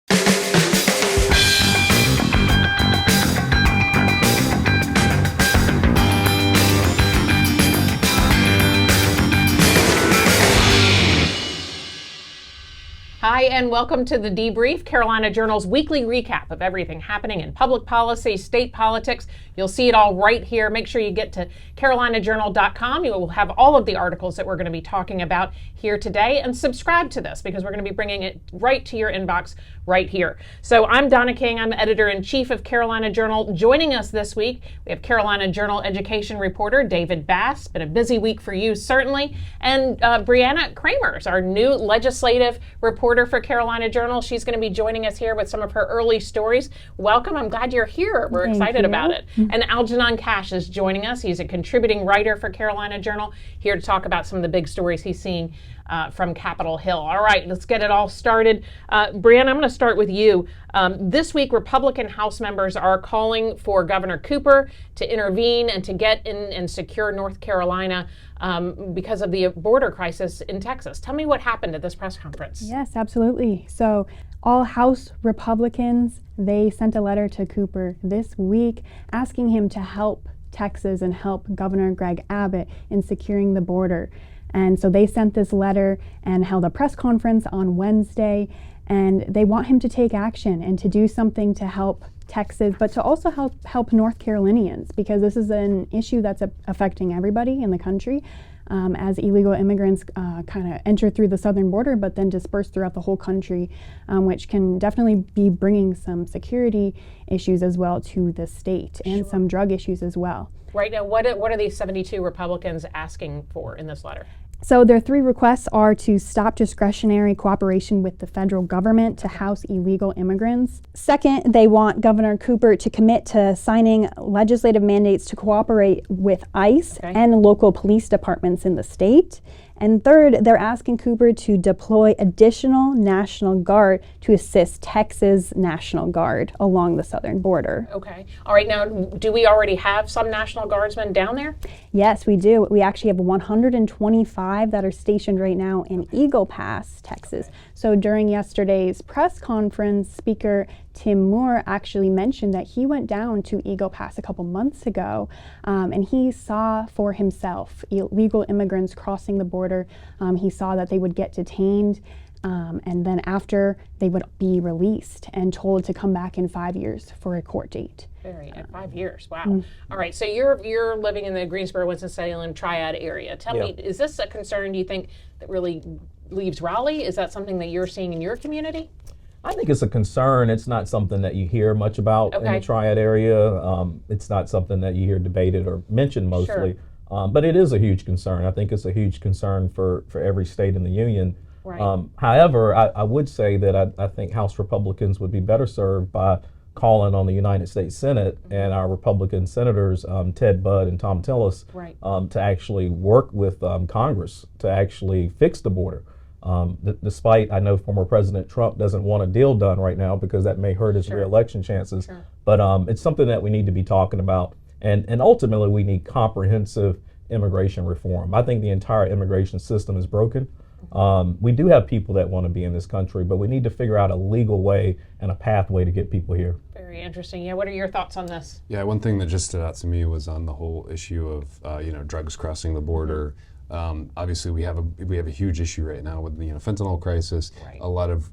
Hi, and welcome to the Debrief, Carolina Journal's weekly recap of everything happening in public policy, state politics. You'll see it all right here. Make sure you get to carolinajournal.com. You will have all of the articles that we're going to be talking about here today, and subscribe to this because we're going to be bringing it right to your inbox right here. So I'm Donna King. I'm editor-in-chief of Carolina Journal. Joining us this week, we have Carolina Journal education reporter David Bass. Been a busy week for you, certainly. And Brianna Kraemer is our new legislative reporter for Carolina Journal. She's going to be joining us here with some of her early stories. Welcome. I'm glad you're here. We're excited about it. And Algenon Cash is joining us. He's a contributing writer for Carolina Journal, here to talk about some of the big stories he's seeing from Capitol Hill. All right, let's get it all started. Brianna, I'm going to start with you. This week, Republican House members are calling for Governor Cooper to intervene and to get in and secure North Carolina because of the border crisis in Texas. Tell me what happened at this press conference. Yes, absolutely. So all House Republicans, they sent a letter to Cooper this week asking him to help Texas and help Governor Greg Abbott in securing the border. And so they sent this letter and held a press conference on Wednesday, and they want him to take action and to do something to help Texas, but to also help North Carolinians, because this is an issue that's affecting everybody in the country as illegal immigrants kind of enter through the southern border, but then disperse throughout the whole country, which can definitely be bringing some security issues as well to the state, and some drug issues as well. Right now, what are these 72 Republicans asking for in this letter? So their three requests are to stop discretionary cooperation with the federal government to house illegal immigrants. Second, they want Governor Cooper to commit to signing legislative mandates to cooperate with ICE and local police departments in the state. And third, they're asking Cooper to deploy additional National Guard to assist Texas National Guard along the southern border. Okay. All right. Now, do we already have some National Guardsmen down there? Yes, we do. We actually have 125 that are stationed right now in Eagle Pass, Texas. So during yesterday's press conference, Speaker Tim Moore actually mentioned that he went down to Eagle Pass a couple months ago, and he saw for himself illegal immigrants crossing the border. He saw that they would get detained, and then after they would be released and told to come back in 5 years for a court date. At 5 years, wow. All right, so you're living in the Greensboro, Winston-Salem Triad area. Tell me, is this a concern, do you think, that really leaves Raleigh? Is that something that you're seeing in your community? I think it's a concern. It's not something that you hear much about in the Triad area. It's not something that you hear debated or mentioned mostly. But it is a huge concern. I think it's a huge concern for every state in the union. Right. However, I would say that I think House Republicans would be better served by calling on the United States Senate and our Republican senators, Ted Budd and Tom Tillis, to actually work with Congress to actually fix the border. Despite, I know former President Trump doesn't want a deal done right now because that may hurt his re-election chances, but it's something that we need to be talking about. And ultimately, we need comprehensive immigration reform. I think the entire immigration system is broken. We do have people that want to be in this country, but we need to figure out a legal way and a pathway to get people here. Very interesting. Yeah, what are your thoughts on this? Yeah, one thing that just stood out to me was on the whole issue of drugs crossing the border. Obviously, we have a huge issue right now with the fentanyl crisis, a lot of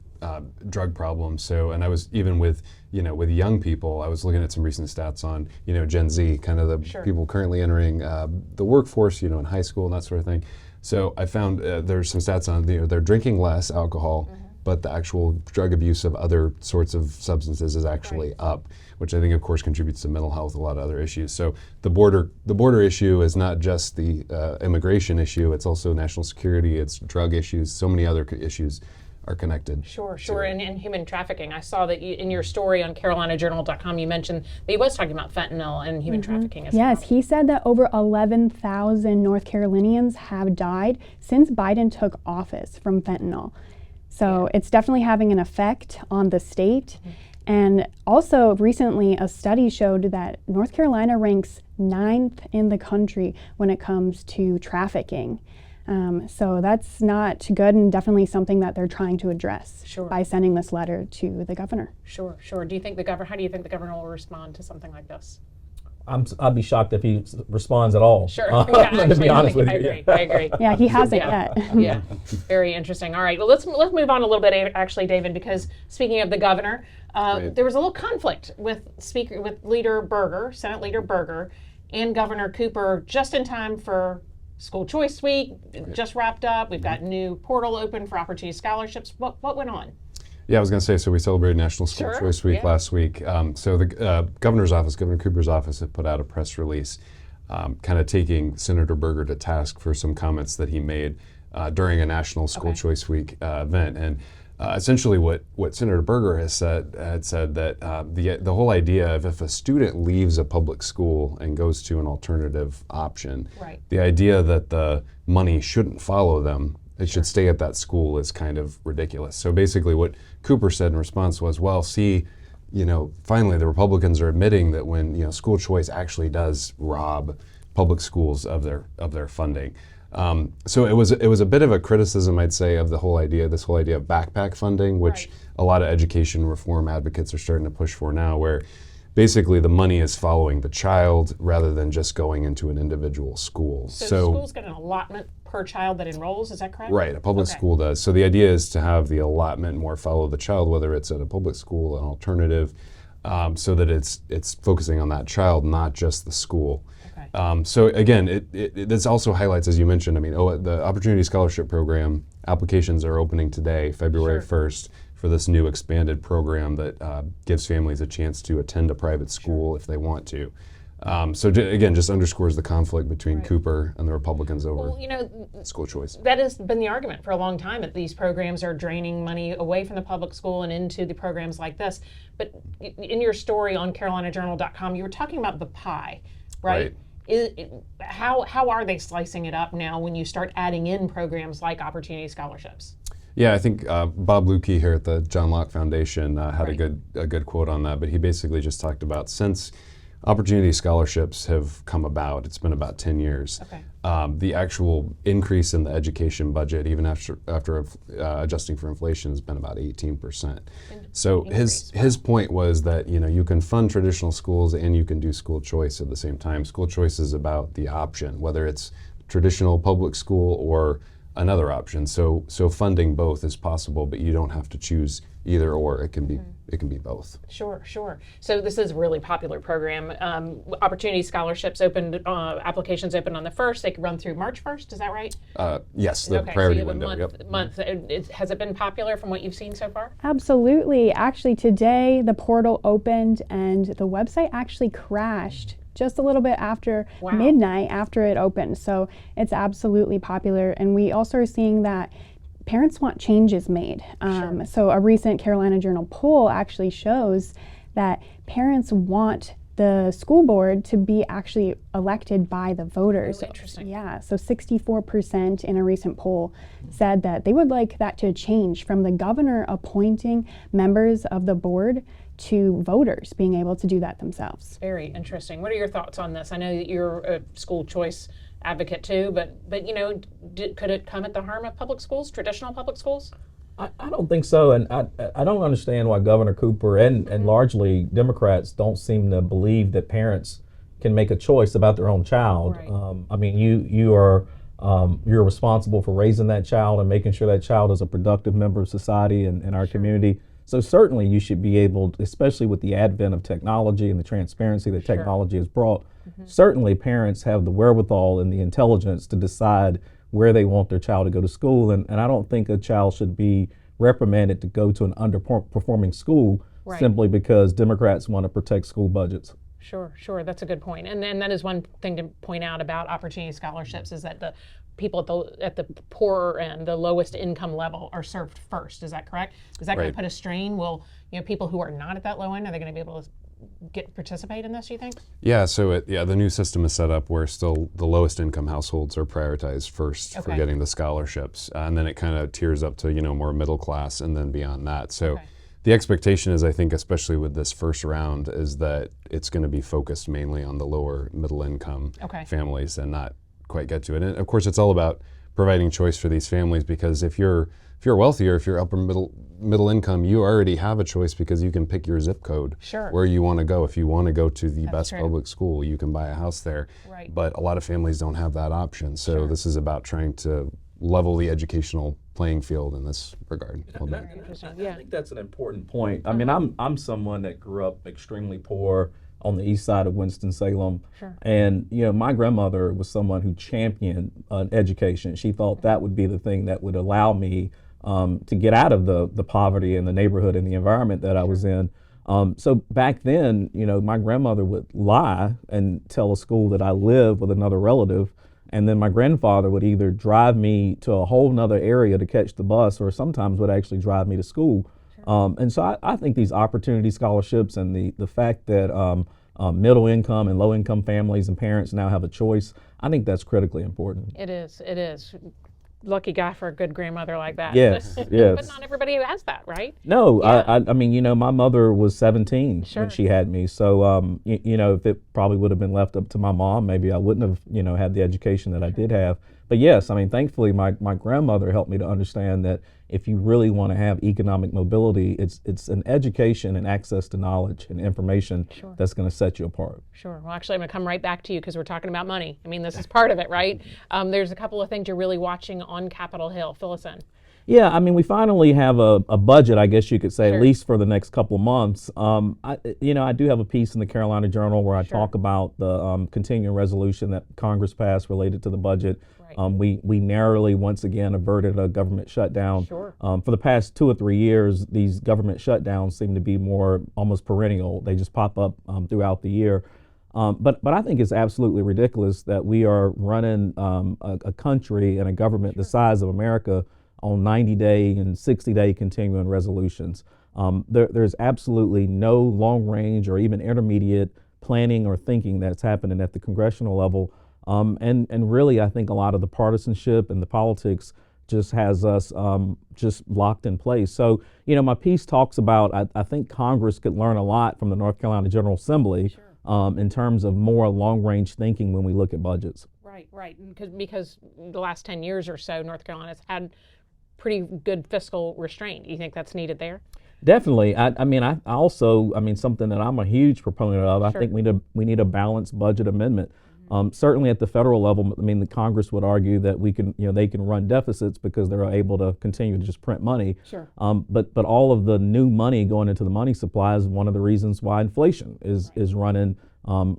drug problems. So, and I was even with young people, I was looking at some recent stats on Gen Z, kind of the people currently entering the workforce, in high school and that sort of thing. So I found there's some stats on they're drinking less alcohol, but the actual drug abuse of other sorts of substances is actually up, which I think of course contributes to mental health, a lot of other issues. So the border issue is not just the immigration issue, it's also national security, it's drug issues, so many other issues are connected. Sure. And human trafficking. I saw that in your story on carolinajournal.com, you mentioned that he was talking about fentanyl and human trafficking as well. Yes, he said that over 11,000 North Carolinians have died since Biden took office from fentanyl. So it's definitely having an effect on the state. And also recently a study showed that North Carolina ranks 9th in the country when it comes to trafficking. So that's not good, and definitely something that they're trying to address by sending this letter to the governor. Sure. Do you think how do you think the governor will respond to something like this? I'd be shocked if he responds at all. Sure. To be honest with you. I agree. Yeah, he hasn't yet. Yeah. Very interesting. All right. Well, let's move on a little bit, actually, David, because speaking of the governor, there was a little conflict with Leader Berger, Senate Leader Berger, and Governor Cooper just in time for School Choice Week. Just wrapped up. We've got new portal open for Opportunity Scholarships. What went on? Yeah, I was going to say, so we celebrated National School Choice Week last week. So the governor's office, Governor Cooper's office, had put out a press release kind of taking Senator Berger to task for some comments that he made during a National School Choice Week event. And essentially what Senator Berger had said that the whole idea of if a student leaves a public school and goes to an alternative option, the idea that the money shouldn't follow them, it should stay at that school, is kind of ridiculous. So basically what Cooper said in response was, well, see, finally the Republicans are admitting that when school choice actually does rob public schools of their funding. So it was a bit of a criticism, I'd say, of this whole idea of backpack funding, which a lot of education reform advocates are starting to push for now, where basically the money is following the child rather than just going into an individual school. So the schools get an allotment per child that enrolls, is that correct? Right, a public school does. So the idea is to have the allotment more follow the child, whether it's at a public school, an alternative, so that it's focusing on that child, not just the school. So again, this also highlights, as you mentioned, the Opportunity Scholarship Program applications are opening today, February 1st, for this new expanded program that gives families a chance to attend a private school if they want to. So again, just underscores the conflict between Cooper and the Republicans over school choice. That has been the argument for a long time, that these programs are draining money away from the public school and into the programs like this. But in your story on CarolinaJournal.com, you were talking about the pie, right? How are they slicing it up now when you start adding in programs like Opportunity Scholarships? Yeah, I think Bob Lukey here at the John Locke Foundation had a good quote on that, but he basically just talked about, since Opportunity Scholarships have come about, it's been about 10 years, the actual increase in the education budget, even after adjusting for inflation, has been about 18%. So his point was that you can fund traditional schools and you can do school choice at the same time. School choice is about the option, whether it's traditional public school or another option. So funding both is possible, but you don't have to choose either or. It can be both. Sure. So this is a really popular program. Opportunity Scholarships opened, applications opened on the 1st. They could run through March 1st. Is that right? Yes, the priority so window. Month. Has it been popular from what you've seen so far? Absolutely. Actually, today the portal opened and the website actually crashed just a little bit after midnight after it opened. So it's absolutely popular. And we also are seeing that parents want changes made. So a recent Carolina Journal poll actually shows that parents want the school board to be actually elected by the voters. Oh, interesting. Yeah, so 64% in a recent poll said that they would like that to change from the governor appointing members of the board to voters being able to do that themselves. Very interesting. What are your thoughts on this? I know that you're a school choice advocate too, but could it come at the harm of public schools, traditional public schools? I don't think so, and I don't understand why Governor Cooper and largely Democrats don't seem to believe that parents can make a choice about their own child. You're responsible for raising that child and making sure that child is a productive member of society and our community. So certainly you should be able, especially with the advent of technology and the transparency that technology has brought, certainly parents have the wherewithal and the intelligence to decide where they want their child to go to school. And I don't think a child should be reprimanded to go to an underperforming school simply because Democrats want to protect school budgets. Sure. That's a good point. And then that is one thing to point out about Opportunity Scholarships, is that the people at the poorer and the lowest income level are served first. Is that correct? Is that going to put a strain? Will people who are not at that low end, are they going to be able to participate in this, do you think? Yeah, so the new system is set up where still the lowest income households are prioritized first for getting the scholarships. And then it kind of tiers up to more middle class and then beyond that. So the expectation is, I think, especially with this first round, is that it's going to be focused mainly on the lower middle income families and not quite get to it. And of course, it's all about providing choice for these families, because if you're wealthier, if you're upper middle income, you already have a choice because you can pick your zip code where you want to go. If you want to go to the best public school, you can buy a house there. Right. But a lot of families don't have that option. So this is about trying to level the educational playing field in this regard. I think that's an important point. I mean, I'm someone that grew up extremely poor on the east side of Winston-Salem. And, you know, my grandmother was someone who championed education. She thought that would be the thing that would allow me to get out of the poverty and the neighborhood and the environment that I was in. So back then, you know, my grandmother would lie and tell a school that I lived with another relative. And then my grandfather would either drive me to a whole nother area to catch the bus, or sometimes would actually drive me to school. And so I think these opportunity scholarships and the fact that middle income and low income families and parents now have a choice, I think that's critically important. It is. Lucky guy for a good grandmother like that. Yes, yes. But not everybody has that, right? No, I mean, you know, my mother was 17 when she had me. So, you know, if it probably would have been left up to my mom, maybe I wouldn't have, you know, had the education that I did have. But yes, I mean, thankfully, my grandmother helped me to understand that if you really want to have economic mobility, it's an education and access to knowledge and information that's going to set you apart. Sure. Well, actually, I'm going to come right back to you because we're talking about money. I mean, this is part of it, right? There's a couple of things you're really watching on Capitol Hill. Fill us in. Yeah, I mean, we finally have a budget, I guess you could say, at least for the next couple of months. I do have a piece in the Carolina Journal where I talk about the continuing resolution that Congress passed related to the budget. We narrowly, once again, averted a government shutdown. For the past 2 or 3 years, these government shutdowns seem to be more almost perennial. They just pop up throughout the year. But I think it's absolutely ridiculous that we are running a country and a government the size of America on 90-day and 60-day continuing resolutions. There's absolutely no long-range or even intermediate planning or thinking that's happening at the congressional level. And really, I think a lot of the partisanship and the politics just has us just locked in place. So, you know, my piece talks about, I think Congress could learn a lot from the North Carolina General Assembly in terms of more long-range thinking when we look at budgets. Right. Because the last 10 years or so, North Carolina's had pretty good fiscal restraint. You think that's needed there? Definitely. I mean, something that I'm a huge proponent of. I think we need a balanced budget amendment. Certainly at the federal level, I mean, the Congress would argue that they can run deficits because they're able to continue to just print money. But all of the new money going into the money supply is one of the reasons why inflation is running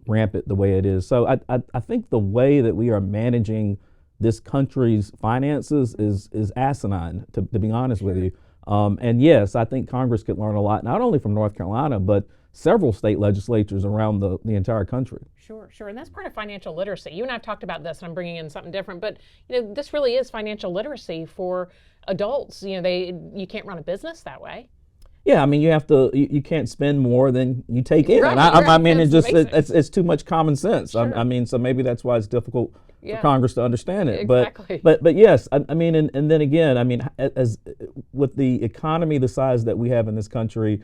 rampant the way it is. So I think the way that we are managing this country's finances is asinine, to be honest with you. And yes, I think Congress could learn a lot, not only from North Carolina, but several state legislatures around the entire country. Sure. And that's part of financial literacy. You and I have talked about this, and I'm bringing in something different, but you know, this really is financial literacy for adults. You know, you can't run a business that way. Yeah, I mean, you can't spend more than you take in. I mean, it's too much common sense. I mean, so maybe that's why it's difficult for Congress to understand it. Exactly. But yes, I mean, and then again, I mean, as with the economy the size that we have in this country,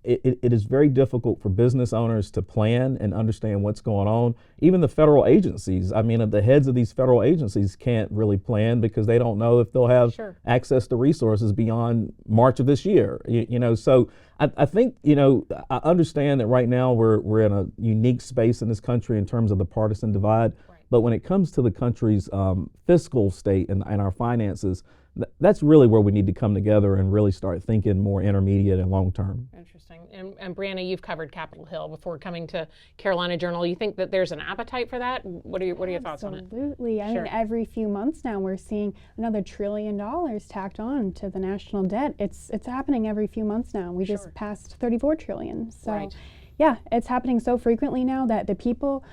it is very difficult for business owners to plan and understand what's going on. Even the federal agencies, I mean, the heads of these federal agencies can't really plan because they don't know if they'll have access to resources beyond March of this year. You know, so I think, you know, I understand that right now we're in a unique space in this country in terms of the partisan divide. But when it comes to the country's fiscal state and our finances, that's really where we need to come together and really start thinking more intermediate and long term. Interesting. And Brianna, you've covered Capitol Hill before coming to Carolina Journal. You think that there's an appetite for that? What are your thoughts on it? Absolutely. I mean, every few months now we're seeing another $1 trillion tacked on to the national debt. It's happening every few months now. We just passed 34 trillion. So yeah, it's happening so frequently now that the people,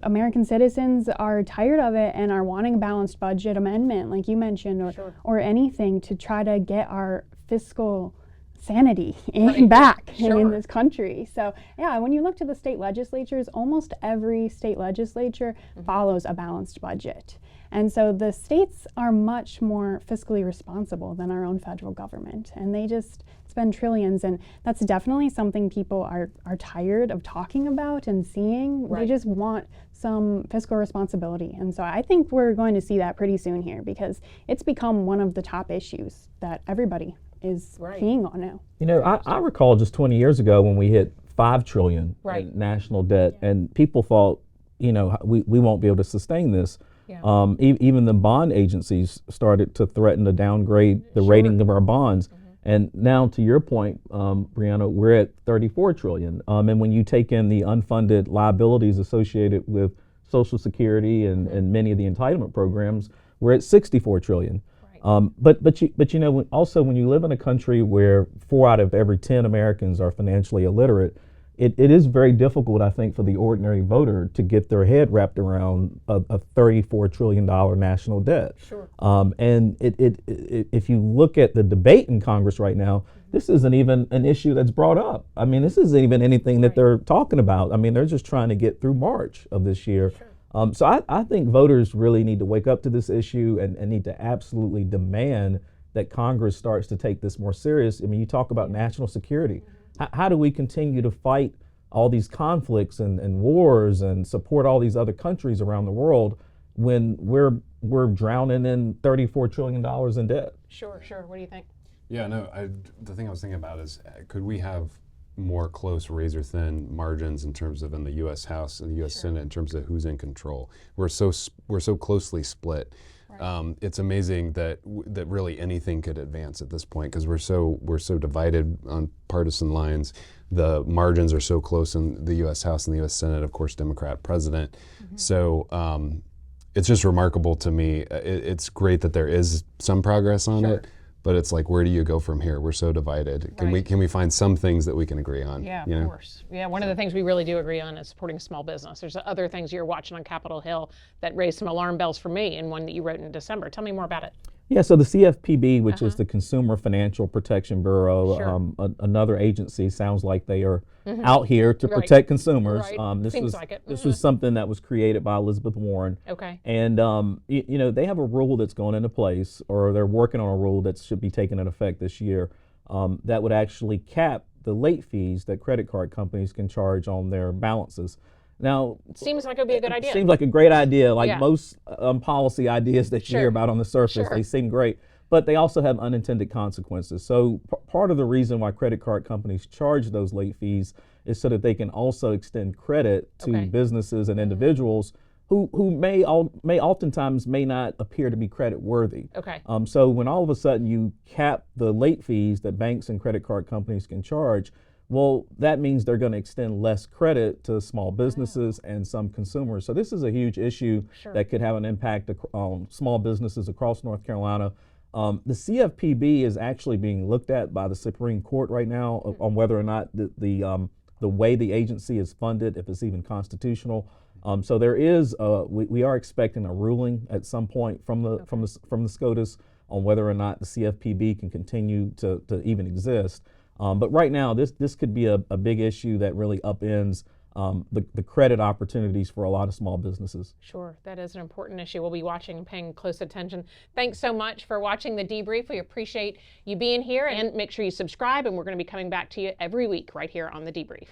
American citizens, are tired of it and are wanting a balanced budget amendment, like you mentioned, or anything to try to get our fiscal sanity back in this country. So yeah, when you look to the state legislatures, almost every state legislature follows a balanced budget. And so the states are much more fiscally responsible than our own federal government, and they just spend trillions, and that's definitely something people are tired of talking about and seeing. They just want some fiscal responsibility, and so I think we're going to see that pretty soon here, because it's become one of the top issues that everybody is keying on now. You know, I recall just 20 years ago when we hit $5 trillion in national debt, and people thought, you know, we won't be able to sustain this. Even the bond agencies started to threaten to downgrade the rating of our bonds. And now, to your point, Brianna, we're at 34 trillion. And when you take in the unfunded liabilities associated with Social Security and many of the entitlement programs, we're at 64 trillion. But you know, also when you live in a country where 4 out of every 10 Americans are financially illiterate, it is very difficult, I think, for the ordinary voter to get their head wrapped around a $34 trillion national debt. And if you look at the debate in Congress right now, this isn't even an issue that's brought up. I mean, this isn't even anything that they're talking about. I mean, they're just trying to get through March of this year. So I think voters really need to wake up to this issue and need to absolutely demand that Congress starts to take this more serious. I mean, you talk about national security. How do we continue to fight all these conflicts and wars and support all these other countries around the world when we're drowning in $34 trillion in debt? Sure. What do you think? Yeah, no, the thing I was thinking about is, could we have more close razor-thin margins in terms of in the U.S. House and the U.S. Senate in terms of who's in control? We're so closely split. It's amazing that really anything could advance at this point, because we're so divided on partisan lines. The margins are so close in the U.S. House and the U.S. Senate, of course, Democrat president. So it's just remarkable to me. It's great that there is some progress on it, but it's like, where do you go from here? We're so divided. Can we find some things that we can agree on? Yeah, of course. Yeah, one of the things we really do agree on is supporting small business. There's other things you're watching on Capitol Hill that raised some alarm bells for me, and one that you wrote in December. Tell me more about it. Yeah, so the CFPB, which is the Consumer Financial Protection Bureau, another agency, sounds like they are out here to protect consumers. This was something that was created by Elizabeth Warren. And you know, they have a rule that's going into place, or they're working on a rule that should be taken into effect this year, that would actually cap the late fees that credit card companies can charge on their balances. Now, it seems like it would be a good idea. Seems like a great idea. Like most policy ideas that you hear about on the surface, they seem great, but they also have unintended consequences. So part of the reason why credit card companies charge those late fees is so that they can also extend credit to businesses and individuals who may oftentimes may not appear to be credit worthy. So when all of a sudden you cap the late fees that banks and credit card companies can charge, well, that means they're going to extend less credit to small businesses and some consumers. So this is a huge issue that could have an impact on small businesses across North Carolina. The CFPB is actually being looked at by the Supreme Court right now on whether or not the way the agency is funded, if it's even constitutional. So there is we are expecting a ruling at some point from the SCOTUS on whether or not the CFPB can continue to even exist. But right now, this could be a big issue that really upends the credit opportunities for a lot of small businesses. Sure, that is an important issue. We'll be watching and paying close attention. Thanks so much for watching the Debrief. We appreciate you being here, and make sure you subscribe, and we're going to be coming back to you every week right here on the Debrief.